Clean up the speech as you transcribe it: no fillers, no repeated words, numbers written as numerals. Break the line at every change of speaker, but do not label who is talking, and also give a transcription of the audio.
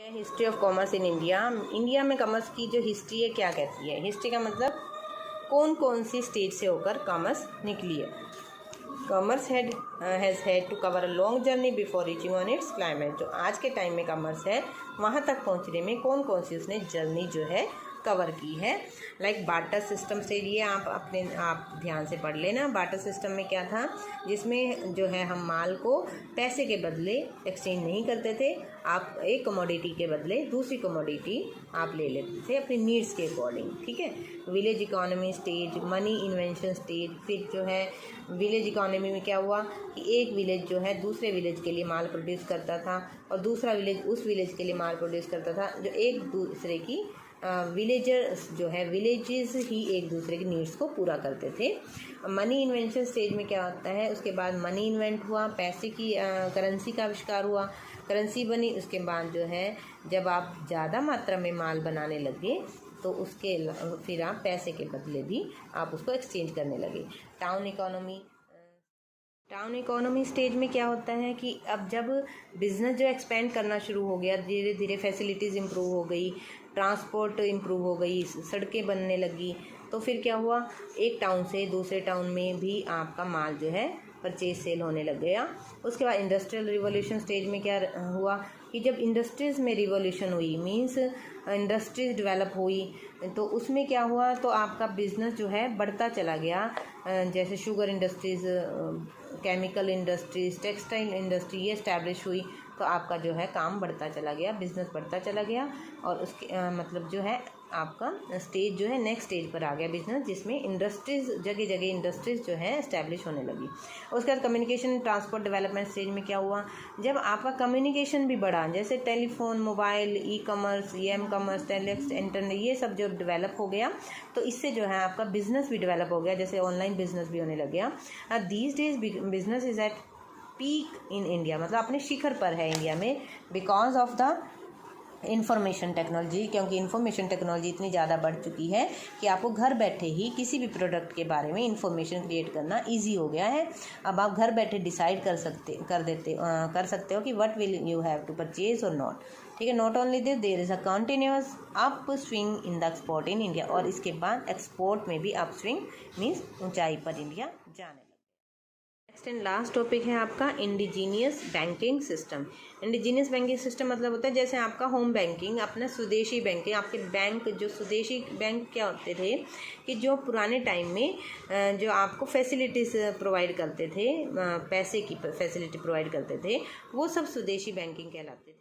History of commerce in India. India में commerce की जो हिस्ट्री है क्या कहती है? हिस्ट्री का मतलब कौन कौन सी स्टेज से होकर कॉमर्स निकली है। Commerce has had to cover a long journey before reaching on its climate. जो आज के टाइम में कॉमर्स है वहाँ तक पहुँचने में कौन कौन सी उसने जर्नी जो है कवर की है। लाइक बार्टर सिस्टम से ये आप ध्यान से पढ़ लेना। बार्टर सिस्टम में क्या था, जिसमें जो है हम माल को पैसे के बदले एक्सचेंज नहीं करते थे। आप एक कमोडिटी के बदले दूसरी कमोडिटी आप ले लेते थे अपनी नीड्स के अकॉर्डिंग। ठीक है। Village economy stage, money invention stage. फिर जो है विलेज इकोनॉमी में क्या हुआ कि एक विलेज जो है दूसरे विलेज के लिए माल प्रोड्यूस करता था और दूसरा विलेज उस विलेज के लिए माल प्रोड्यूस करता था, जो एक दूसरे की विलेजर्स जो है विलेजेस ही एक दूसरे की नीड्स को पूरा करते थे। मनी इन्वेंशन स्टेज में क्या होता है, उसके बाद मनी इन्वेंट हुआ, पैसे की करेंसी का आविष्कार हुआ, करेंसी बनी। उसके बाद जो है जब आप ज़्यादा मात्रा में माल बनाने लगे तो उसके फिर आप पैसे के बदले भी आप उसको एक्सचेंज करने लगे। टाउन इकोनॉमी स्टेज में क्या होता है कि अब जब बिज़नेस जो एक्सपेंड करना शुरू हो गया, धीरे धीरे फैसिलिटीज़ इम्प्रूव हो गई, ट्रांसपोर्ट इम्प्रूव हो गई, सड़कें बनने लगी, तो फिर क्या हुआ, एक टाउन से दूसरे टाउन में भी आपका माल जो है परचेज सेल होने लग गया। उसके बाद इंडस्ट्रियल रिवॉल्यूशन स्टेज में क्या हुआ कि जब इंडस्ट्रीज़ में रिवॉल्यूशन हुई, मींस इंडस्ट्रीज डेवलप हुई, तो उसमें क्या हुआ, तो आपका बिज़नेस जो है बढ़ता चला गया। जैसे sugar industries, chemical industries, textile industry ये इस्टेब्लिश हुई, तो आपका जो है काम बढ़ता चला गया, बिज़नेस बढ़ता चला गया। और उसके मतलब जो है आपका स्टेज जो है नेक्स्ट स्टेज पर आ गया बिज़नेस, जिसमें इंडस्ट्रीज़ जगह जगह इंडस्ट्रीज़ जो है इस्टेब्लिश होने लगी। उसके बाद कम्युनिकेशन ट्रांसपोर्ट डेवलपमेंट स्टेज में क्या हुआ, जब आपका कम्युनिकेशन भी बढ़ा, जैसे telephone, mobile, e commerce, m commerce, telex, internet, ये सब जो डेवलप हो गया, तो इससे जो है आपका बिज़नेस भी डेवलप हो गया, जैसे ऑनलाइन बिज़नेस भी होने लग गया। These days business is at peak in India, मतलब अपने शिखर पर है इंडिया में, because of the information technology. क्योंकि इंफॉर्मेशन टेक्नोलॉजी इतनी ज़्यादा बढ़ चुकी है कि आपको घर बैठे ही किसी भी प्रोडक्ट के बारे में इंफॉर्मेशन क्रिएट करना इजी हो गया है। अब आप घर बैठे डिसाइड कर सकते हो कि what will you have to purchase और नॉट। ठीक है। Not only this, there is a continuous upswing in the export in India. और इसके बाद एक्सपोर्ट में भी अप स्विंग मीन्स ऊंचाई पर इंडिया जाने लगा। नेक्स्ट एंड लास्ट टॉपिक है आपका indigenous banking system. Indigenous banking system मतलब होता है जैसे आपका होम बैंकिंग, अपना स्वदेशी बैंकिंग। आपके बैंक जो स्वदेशी बैंक क्या होते थे कि जो पुराने टाइम में जो आपको फैसिलिटीज़ प्रोवाइड करते थे, पैसे की फैसिलिटी प्रोवाइड करते थे, वो सब स्वदेशी बैंकिंग कहलाते थे।